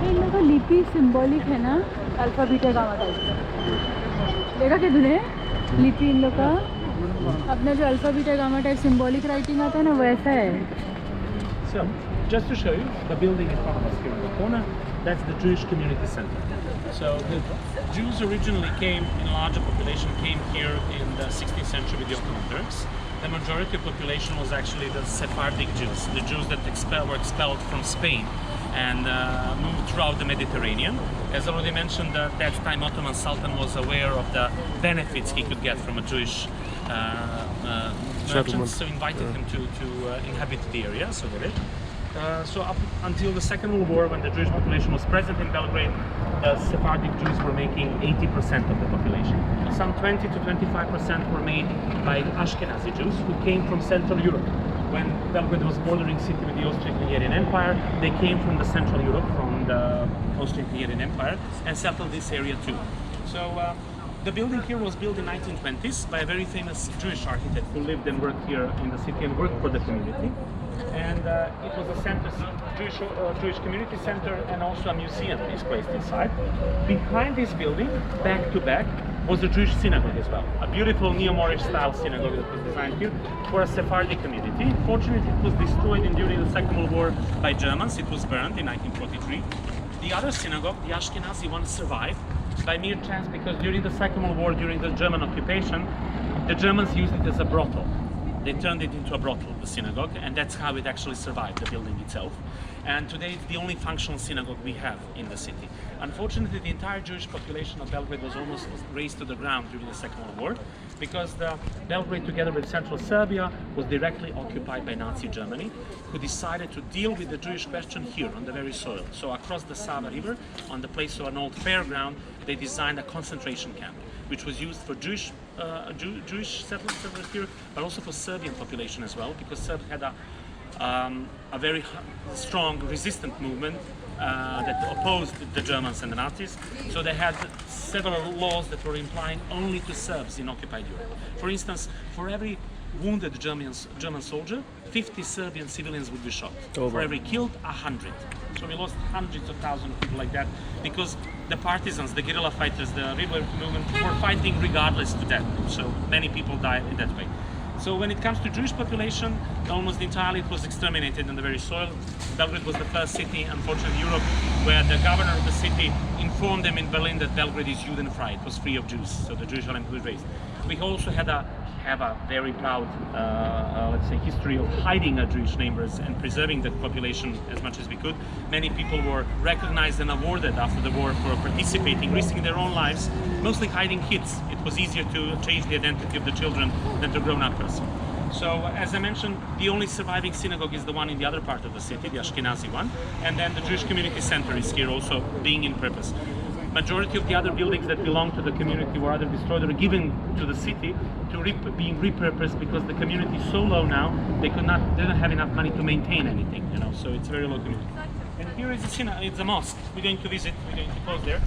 इन लोगों का लिपि सिंबॉलिक है ना, अल्फा बीटा गामा टाइप। देखा क्या तूने लिपि इन लोग का? अपना जो alpha beta gamma type symbolic writing आता है ना, वैसा है। So, just to show you, the building in front of us here in the corner, that's the Jewish Community Center. So the Jews originally came in a larger population, came here in the 16th century with the Ottoman Turks. The majority of the population was actually the Sephardic Jews, the Jews that were expelled from Spain and moved throughout the Mediterranean. As already mentioned, at that time Ottoman Sultan was aware of the benefits he could get from a Jewish merchant, so invited him to inhabit the area, so they did. So up until the Second World War, when the Jewish population was present in Belgrade, the Sephardic Jews were making 80% of the population. Some 20 to 25% were made by Ashkenazi Jews who came from Central Europe. When Belgrade was bordering city with the Austrian-Hungarian Empire, they came from the Central Europe, from the Austrian-Hungarian Empire, and settled this area too. So the building here was built in 1920s by a very famous Jewish architect who lived and worked here in the city and worked for the community. And it was a center, Jewish community center, and also a museum is placed inside. Behind this building, back to back, was a Jewish synagogue as well. A beautiful neo-Moorish style synagogue that was designed here for a Sephardic community. Fortunately, it was destroyed during the Second World War by Germans. It was burned in 1943. The other synagogue, the Ashkenazi one, survived by mere chance because during the Second World War, during the German occupation, the Germans used it as a brothel. They turned it into a brothel, the synagogue, and that's how it actually survived, the building itself. And today it's the only functional synagogue we have in the city. Unfortunately, the entire Jewish population of Belgrade was almost razed to the ground during the Second World War because Belgrade, together with central Serbia, was directly occupied by Nazi Germany, who decided to deal with the Jewish question here on the very soil. So across the Sava River, on the place of an old fairground, they designed a concentration camp, which was used for Jewish settlers here, but also for Serbian population as well, because Serbs had a very strong resistant movement that opposed the Germans and the Nazis. So they had several laws that were implying only to Serbs in occupied Europe. For instance, for every wounded German soldier, 50 Serbian civilians would be shot. For every killed, 100. So we lost hundreds of thousands of people like that because the partisans, the guerrilla fighters, the rebel movement were fighting regardless to death. So many people died in that way. So when it comes to Jewish population, almost entirely it was exterminated on the very soil. Belgrade was the first city, unfortunately, in Europe, where the governor of the city informed them in Berlin that Belgrade is Judenfrei. It was free of Jews, so the Jewish element was raised. We also have a very proud, let's say, history of hiding our Jewish neighbors and preserving the population as much as we could. Many people were recognized and awarded after the war for participating, risking their own lives, mostly hiding kids. It was easier to change the identity of the children than the grown-up person. So, as I mentioned, the only surviving synagogue is the one in the other part of the city, the Ashkenazi one, and then the Jewish Community Center is here also being in purpose. Majority of the other buildings that belong to the community were either destroyed or given to the city to being repurposed because the community is so low now they don't have enough money to maintain anything, you know. So it's a very low community. And here is it's a mosque. We're going to visit. We're going to pause there.